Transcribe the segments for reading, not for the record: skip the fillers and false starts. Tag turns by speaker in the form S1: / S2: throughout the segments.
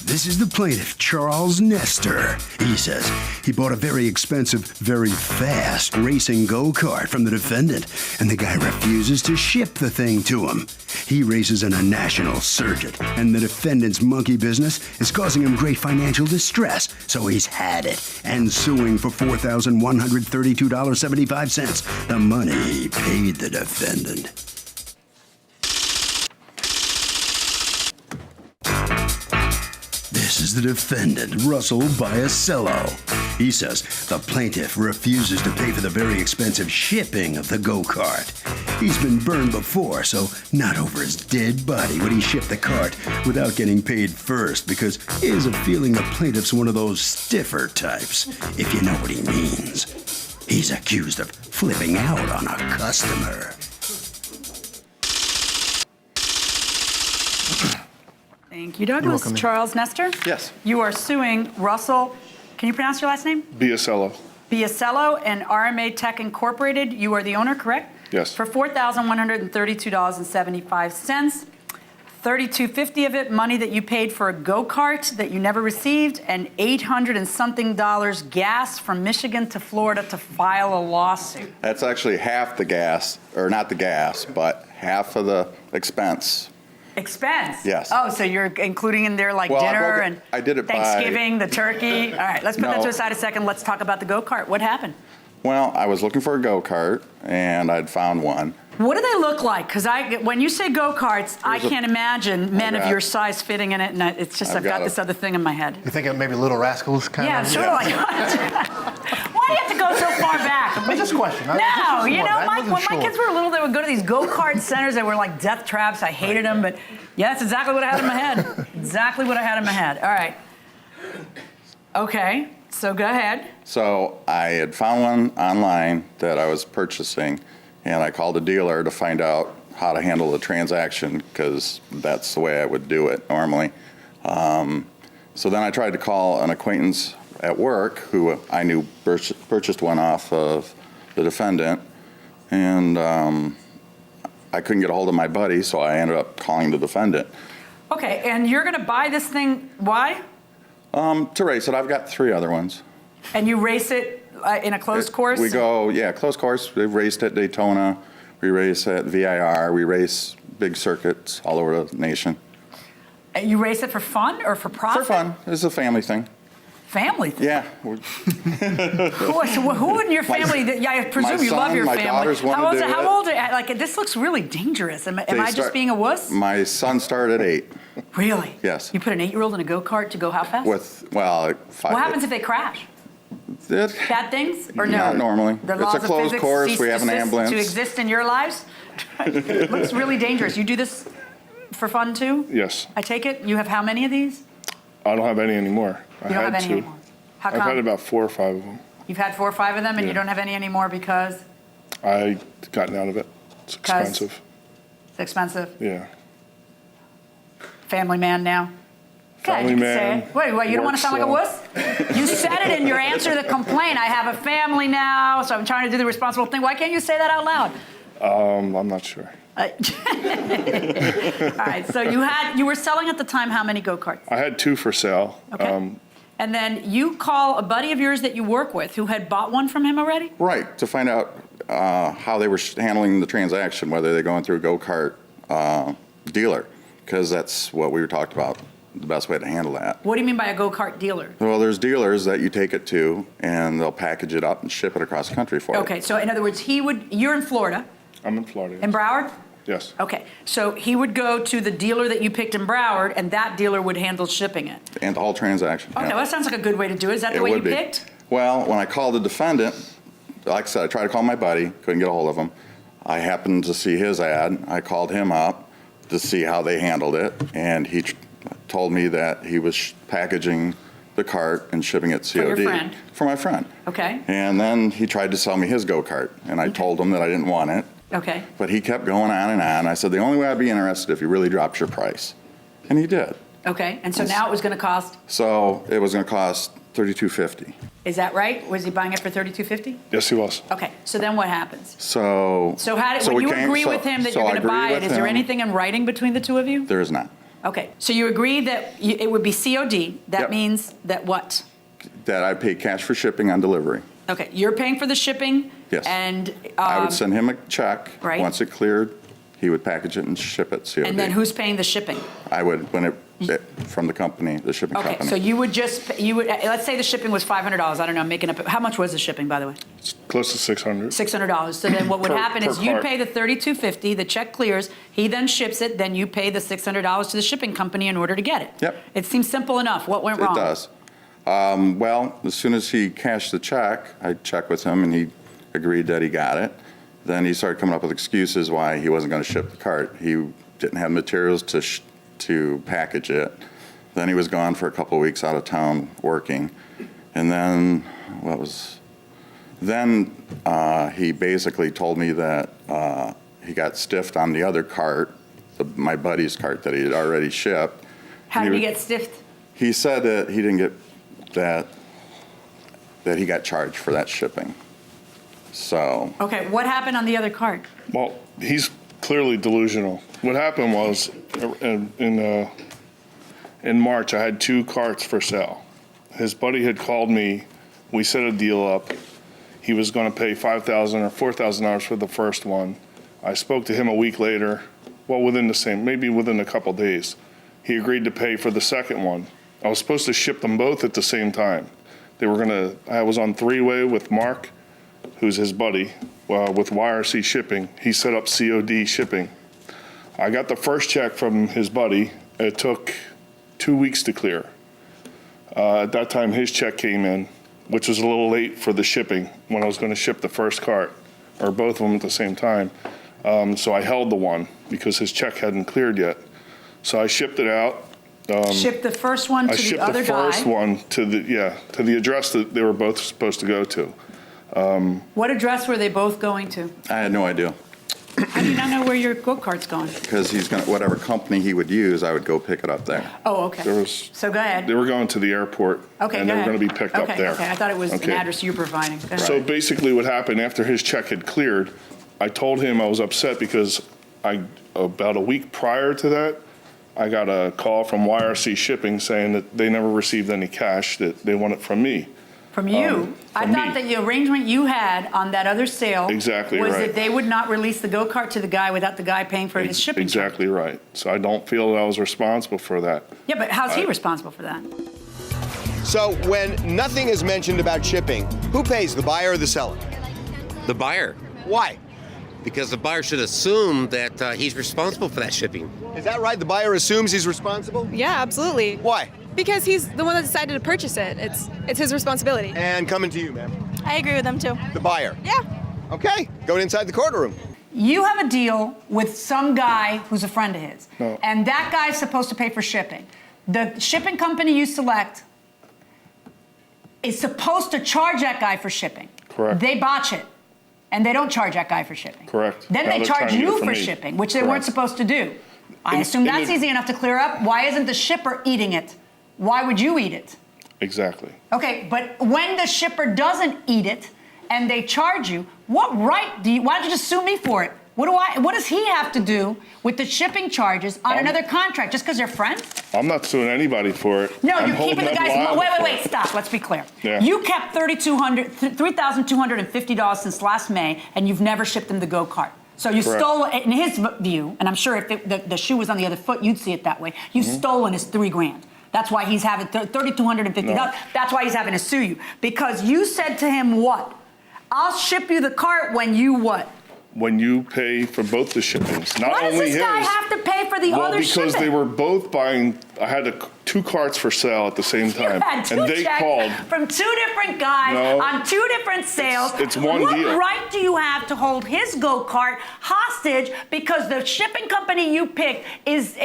S1: This is the plaintiff, Charles Nestor. He says he bought a very expensive, very fast racing go-kart from the defendant, and the guy refuses to ship the thing to him. He races in a national circuit, and the defendant's monkey business is causing him great financial distress, so he's had it and suing for $4,132.75, the money he paid the defendant. This is the defendant, Russell Biasello. He says the plaintiff refuses to pay for the very expensive shipping of the go-kart. He's been burned before, so not over his dead body would he ship the cart without getting paid first, because he has a feeling the plaintiff's one of those stiffer types, if you know what he means. He's accused of flipping out on a customer.
S2: Thank you, Douglas. Charles Nestor?
S3: Yes.
S2: You are suing Russell, can you pronounce your last name?
S3: Biasello.
S2: Biasello and RMA Tech Incorporated. You are the owner, correct?
S3: Yes.
S2: For $4,132.75. $3,250 of it, money that you paid for a go-kart that you never received, and $800 and something gas from Michigan to Florida to file a lawsuit.
S4: That's actually half the gas, or not the gas, but half of the expense.
S2: Expense?
S4: Yes.
S2: Oh, so you're including in there like
S4: Well,
S2: dinner and
S4: I did it
S2: Thanksgiving, the turkey. All right, let's put that to the side a second. Let's talk about the go-kart. What happened?
S4: Well, I was looking for a go-kart, and I'd found one.
S2: What do they look like? Because when you say go-karts, I can't imagine men of your size fitting in it, and it's just I've got this other thing in my head.
S5: You think of maybe Little Rascals kind
S2: of? Yeah, sort of like. Why do you have to go so far back?
S5: I just question.
S2: No, you know, when my kids were little, they would go to these go-kart centers that were like death traps. I hated them, but yeah, that's exactly what I had in my head. Exactly what I had in my head. All right. Okay, so go ahead.
S4: So I had found one online that I was purchasing, and I called a dealer to find out how to handle the transaction, because that's the way I would do it normally. So then I tried to call an acquaintance at work who I knew purchased one off of the defendant, and I couldn't get a hold of my buddy, so I ended up calling the defendant.
S2: Okay, and you're going to buy this thing, why?
S4: To race it. I've got 3 other ones.
S2: And you race it in a closed course?
S4: We go, yeah, closed course. We've raced at Daytona. We race at VIR. We race big circuits all over the nation.
S2: You race it for fun or for profit?
S4: For fun. It's a family thing.
S2: Family thing?
S4: Yeah.
S2: Who in your family? I presume you love your family.
S4: My daughters want to do it.
S2: How old are you? Like, this looks really dangerous. Am I just being a wuss?
S4: My son started at 8.
S2: Really?
S4: Yes.
S2: You put an 8-year-old in a go-kart to go how fast?
S4: Like 5.
S2: What happens if they crash? Bad things? Or no?
S4: Not normally.
S2: The
S4: It's
S2: laws
S4: a
S2: of
S4: closed
S2: physics
S4: course. We have an ambulance.
S2: To exist in your lives? It looks really dangerous. You do this for fun too?
S3: Yes.
S2: I take it? You have how many of these?
S3: I don't have any anymore.
S2: You don't have any anymore? How come?
S3: I've had about 4 or 5 of them.
S2: You've had 4 or 5 of them, and you don't have any anymore because?
S3: I gotten out of it. It's expensive.
S2: It's expensive?
S3: Yeah.
S2: Family man now?
S3: Family man.
S2: Wait, you don't want to sound like a wuss? You said it in your answer to the complaint. I have a family now, so I'm trying to do the responsible thing. Why can't you say that out loud?
S3: I'm not sure.
S2: All right, so you were selling at the time how many go-karts?
S3: I had 2 for sale.
S2: Okay. And then you call a buddy of yours that you work with who had bought one from him already?
S4: Right, to find out how they were handling the transaction, whether they're going through a go-kart dealer, because that's what we were talked about, the best way to handle that.
S2: What do you mean by a go-kart dealer?
S4: Well, there's dealers that you take it to, and they'll package it up and ship it across the country for you.
S2: Okay, so in other words, you're in Florida.
S3: I'm in Florida.
S2: In Broward?
S3: Yes.
S2: Okay, so he would go to the dealer that you picked in Broward, and that dealer would handle shipping it.
S4: And the whole transaction.
S2: Okay, well, that sounds like a good way to do it. Is that the way you picked?
S4: Well, when I called the defendant, like I said, I tried to call my buddy, couldn't get a hold of him. I happened to see his ad. I called him up to see how they handled it, and he told me that he was packaging the cart and shipping it COD.
S2: For your friend?
S4: For my friend.
S2: Okay.
S4: And then he tried to sell me his go-kart, and I told him that I didn't want it.
S2: Okay.
S4: But he kept going on and on. I said, the only way I'd be interested if he really drops your price. And he did.
S2: Okay, and so now it was going to cost?
S4: So it was going to cost $32.50.
S2: Is that right? Was he buying it for $32.50?
S3: Yes, he was.
S2: Okay, so then what happens?
S4: So
S2: when you agree with him that you're going to buy it, is there anything in writing between the two of you?
S4: There is not.
S2: Okay, so you agree that it would be COD. That
S4: Yep.
S2: means that what?
S4: That I pay cash for shipping on delivery.
S2: Okay, you're paying for the shipping?
S4: Yes.
S2: And,
S4: I would send him a check.
S2: Right.
S4: Once it cleared, he would package it and ship it COD.
S2: and then who's paying the shipping?
S4: I would, from the company, the shipping
S2: Okay,
S4: company.
S2: so you would let's say the shipping was $500. I don't know, I'm making up, how much was the shipping, by the way?
S3: It's close to 600.
S2: $600. So then what would
S3: Per-
S2: happen
S3: per
S2: is you'd
S3: cart.
S2: pay the $32.50, the check clears, he then ships it, then you pay the $600 to the shipping company in order to get it.
S4: Yep.
S2: It seems simple enough. What went
S4: It
S2: wrong?
S4: does. Well, as soon as he cashed the check, I checked with him and he agreed that he got it. Then he started coming up with excuses why he wasn't going to ship the cart. He didn't have materials to package it. Then he was gone for a couple of weeks out of town working. And then, he basically told me that he got stiffed on the other cart, my buddy's cart that he had already shipped.
S2: How did he get stiffed?
S4: He said that he didn't get that he got charged for that shipping. So,
S2: Okay, what happened on the other cart?
S3: Well, he's clearly delusional. What happened was, in March, I had 2 carts for sale. His buddy had called me. We set a deal up. He was going to pay $5,000 or $4,000 for the first one. I spoke to him a week later, maybe within a couple days. He agreed to pay for the second one. I was supposed to ship them both at the same time. I was on 3-way with Mark, who's his buddy, with YRC shipping. He set up COD shipping. I got the first check from his buddy. It took 2 weeks to clear. At that time, his check came in, which was a little late for the shipping when I was going to ship the first cart, or both of them at the same time. So I held the one because his check hadn't cleared yet. So I shipped it out.
S2: Shipped the first one to the other guy?
S3: I shipped the first one to the address that they were both supposed to go to.
S2: What address were they both going to?
S4: I had no idea.
S2: How do you not know where your go-kart's going?
S4: Because whatever company he would use, I would go pick it up there.
S2: Oh, okay. So go ahead.
S3: They were going to the airport.
S2: Okay,
S3: and
S2: go
S3: they were
S2: ahead.
S3: going to be picked up there.
S2: Okay, I thought it was an
S3: Okay.
S2: address you were providing. Go ahead.
S3: So basically what happened after his check had cleared, I told him I was upset because about a week prior to that, I got a call from YRC Shipping saying that they never received any cash, that they want it from me.
S2: From you? I
S3: from
S2: thought
S3: me.
S2: that the arrangement you had on that other sale
S3: Exactly
S2: was
S3: right.
S2: that they would not release the go-kart to the guy without the guy paying for his shipping.
S3: Exactly right. So I don't feel that I was responsible for that.
S2: Yeah, but how's he responsible for that?
S6: So when nothing is mentioned about shipping, who pays, the buyer or the seller?
S7: The buyer,
S6: Why?
S7: because the buyer should assume that he's responsible for that shipping.
S6: Is that right? The buyer assumes he's responsible?
S8: Yeah, absolutely.
S6: Why?
S8: Because he's the one that decided to purchase it. It's his responsibility.
S6: And coming to you, ma'am.
S8: I agree with him too.
S6: The buyer.
S8: Yeah.
S6: Okay, going inside the courtroom.
S2: You have a deal with some guy who's a friend of his,
S3: No.
S2: and that guy's supposed to pay for shipping. The shipping company you select is supposed to charge that guy for shipping.
S3: Correct.
S2: They botch it, and they don't charge that guy for shipping.
S3: Correct.
S2: Then
S3: Now
S2: they
S3: they're
S2: charge
S3: trying to get it
S2: you
S3: from
S2: for
S3: me.
S2: shipping, which they weren't
S3: Correct.
S2: supposed to do. I
S3: In-
S2: assume
S3: in
S2: that's
S3: the-
S2: easy enough to clear up. Why isn't the shipper eating it? Why would you eat it?
S3: Exactly.
S2: Okay, but when the shipper doesn't eat it and they charge you, what right why don't you just sue me for it? What does he have to do with the shipping charges on another contract just because they're friends?
S3: I'm not suing anybody for it.
S2: No,
S3: I'm
S2: you're
S3: holding
S2: keeping the
S3: them
S2: guy's
S3: liable for
S2: wait,
S3: it.
S2: stop. Let's be clear.
S3: Yeah.
S2: You kept $3,250 since last May, and you've never shipped him the go-kart. So you
S3: Correct.
S2: stole, in his view, and I'm sure if the shoe was on the other foot, you'd see it that way. You've stolen his $3,000. That's why he's having $3,250.
S3: No.
S2: That's why he's having to sue you. Because you said to him what? I'll ship you the cart when you what?
S3: When you pay for both the shippings, not
S2: Why does
S3: only
S2: this
S3: his.
S2: guy have to pay for the
S3: Well,
S2: other
S3: because
S2: shipping?
S3: they were both buying. I had 2 carts for sale at the same time,
S2: You had two
S3: and they
S2: checks
S3: called.
S2: from 2 different guys
S3: No.
S2: on 2 different sales.
S3: It's one
S2: what
S3: deal.
S2: What right do you have to hold his go-kart hostage because the shipping company you picked is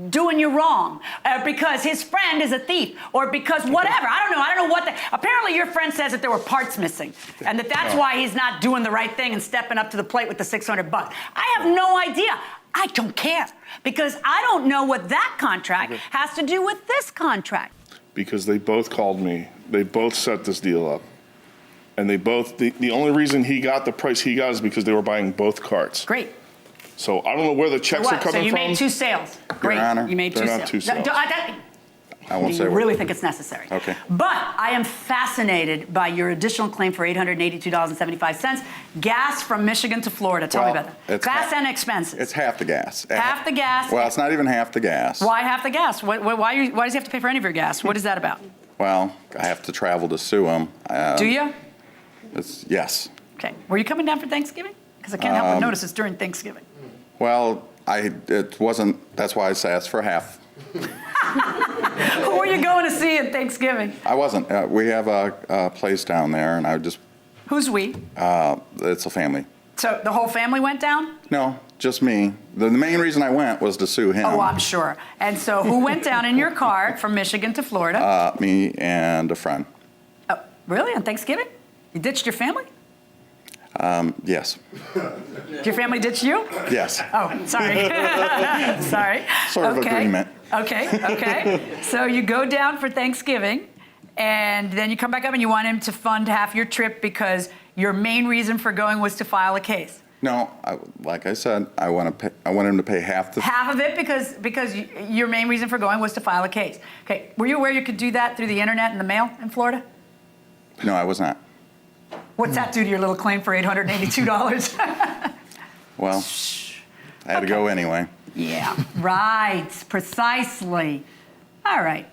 S2: doing you wrong? Because his friend is a thief, or because whatever. I don't know what. Apparently, your friend says that there were parts missing, and that's why he's not doing the right thing and stepping up to the plate with the $600. I have no idea. I don't care because I don't know what that contract has to do with this contract.
S3: Because they both called me. They both set this deal up. And they both, the only reason he got the price he got is because they were buying both carts.
S2: Great.
S3: So I don't know where the checks are
S2: What? So
S3: coming
S2: you
S3: from.
S2: made 2 sales. Great.
S4: Your Honor.
S2: You made
S3: They're
S2: two
S3: not two
S2: sales.
S3: sales.
S4: I won't say
S2: You
S4: what.
S2: really think it's necessary.
S4: Okay.
S2: But I am fascinated by your additional claim for $882.75. Gas from Michigan to Florida. Tell me
S4: Well,
S2: about that.
S4: it's
S2: Gas
S4: ha-
S2: and expenses.
S4: It's half the gas.
S2: Half the gas.
S4: Well, it's not even half the gas.
S2: Why half the gas? Why does he have to pay for any of your gas? What is that about?
S4: Well, I have to travel to sue him.
S2: Do you?
S4: Yes.
S2: Okay. Were you coming down for Thanksgiving? Because I can't help but notice it's during Thanksgiving.
S4: Well, it wasn't. That's why I asked for half.
S2: Who are you going to see at Thanksgiving?
S4: I wasn't. We have a place down there, and I just.
S2: Who's we?
S4: It's a family.
S2: So the whole family went down?
S4: No, just me. The main reason I went was to sue him.
S2: Oh, I'm sure. And so who went down in your car from Michigan to Florida?
S4: Me and a friend.
S2: Oh, really? On Thanksgiving? You ditched your family?
S4: Yes.
S2: Did your family ditch you?
S4: Yes.
S2: Oh, sorry. Sorry.
S4: Sort of agreement.
S2: Okay. So you go down for Thanksgiving, and then you come back up and you want him to fund half your trip because your main reason for going was to file a case.
S4: No, like I said, I want him to pay half the.
S2: Half of it because your main reason for going was to file a case. Okay. Were you aware you could do that through the internet and the mail in Florida?
S4: No, I was not.
S2: What's that do to your little claim for $882?
S4: Well, I had to go anyway.
S2: Yeah, right, precisely. All right.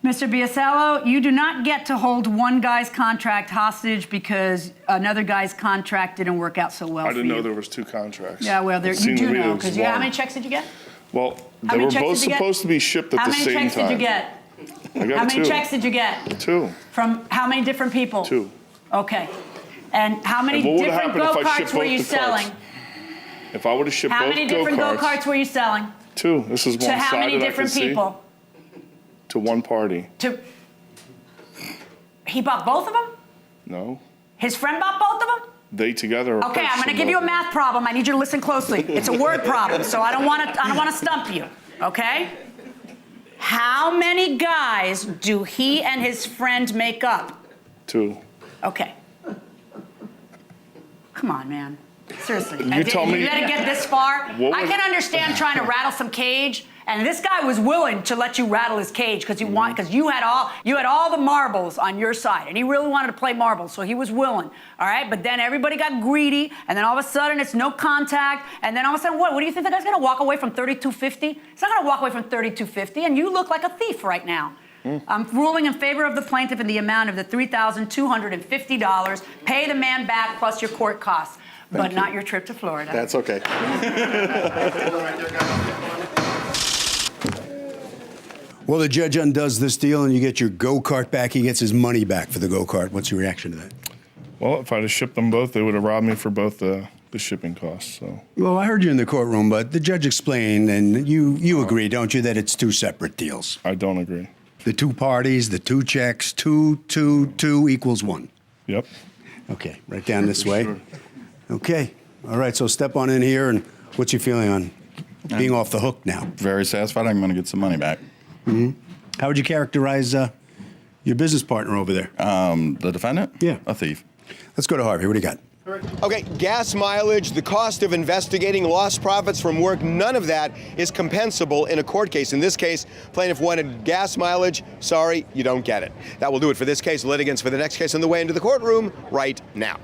S2: Mr. Biasello, you do not get to hold one guy's contract hostage because another guy's contract didn't work out so well
S3: I
S2: for
S3: didn't know
S2: you.
S3: there was two contracts.
S2: Yeah, well,
S3: It
S2: you
S3: seemed
S2: do
S3: to me
S2: know,
S3: it was
S2: because how
S3: one.
S2: many checks did you get?
S3: Well,
S2: How
S3: they
S2: many
S3: were
S2: checks
S3: both
S2: did you get?
S3: supposed to be shipped at
S2: How
S3: the
S2: many
S3: same
S2: checks
S3: time.
S2: did you get?
S3: I got
S2: How many
S3: two.
S2: checks did you get?
S3: Two.
S2: From how many different people?
S3: Two.
S2: Okay. And how many
S3: And what would've
S2: different
S3: happened if I
S2: go-karts
S3: shipped
S2: were
S3: both
S2: you
S3: the
S2: selling?
S3: carts? If I would have shipped
S2: How
S3: both
S2: many different
S3: go-karts.
S2: go-karts were you selling?
S3: Two. This is one
S2: To how
S3: side
S2: many
S3: that I
S2: different
S3: can see.
S2: people?
S3: To one party.
S2: He bought both of them?
S3: No.
S2: His friend bought both of them?
S3: They together are
S2: Okay, I'm going to
S3: purchasing
S2: give you a
S3: both.
S2: math problem. I need you to listen closely. It's a word problem, so I don't want to stump you. Okay? How many guys do he and his friend make up?
S3: Two.
S2: Okay. Come on, man. Seriously.
S3: You tell me-
S2: You let it get this far?
S3: What
S2: I
S3: was-
S2: can understand trying to rattle some cage, and this guy was willing to let you rattle his cage because you had all the marbles on your side, and he really wanted to play marbles, so he was willing. All right, but then everybody got greedy, and then all of a sudden it's no contact, and then all of a sudden what do you think the guy's going to walk away from $3,250? He's not going to walk away from $3,250, and you look like a thief right now. I'm ruling in favor of the plaintiff in the amount of the $3,250. Pay the man back plus your court costs, but not your trip to Florida.
S4: That's okay.
S1: Well, the judge undoes this deal and you get your go-kart back. He gets his money back for the go-kart. What's your reaction to that?
S3: Well, if I'd have shipped them both, they would have robbed me for both the shipping costs. So
S1: Well, I heard you in the courtroom, but the judge explained, and you agree, don't you, that it's two separate deals?
S3: I don't agree.
S1: The two parties, the two checks, two equals one.
S3: Yep.
S1: Okay, right down this way.
S3: Sure.
S1: Okay, all right, so step on in here, and what's your feeling on being off the hook now?
S4: Very satisfied. I'm going to get some money back.
S1: How would you characterize your business partner over there?
S4: The defendant?
S1: Yeah.
S4: A thief.
S1: Let's go to Harvey. What do you got?
S6: Okay, gas mileage, the cost of investigating, lost profits from work, none of that is compensable in a court case. In this case, plaintiff wanted gas mileage. Sorry, you don't get it. That will do it for this case. Litigants for the next case on the way into the courtroom right now.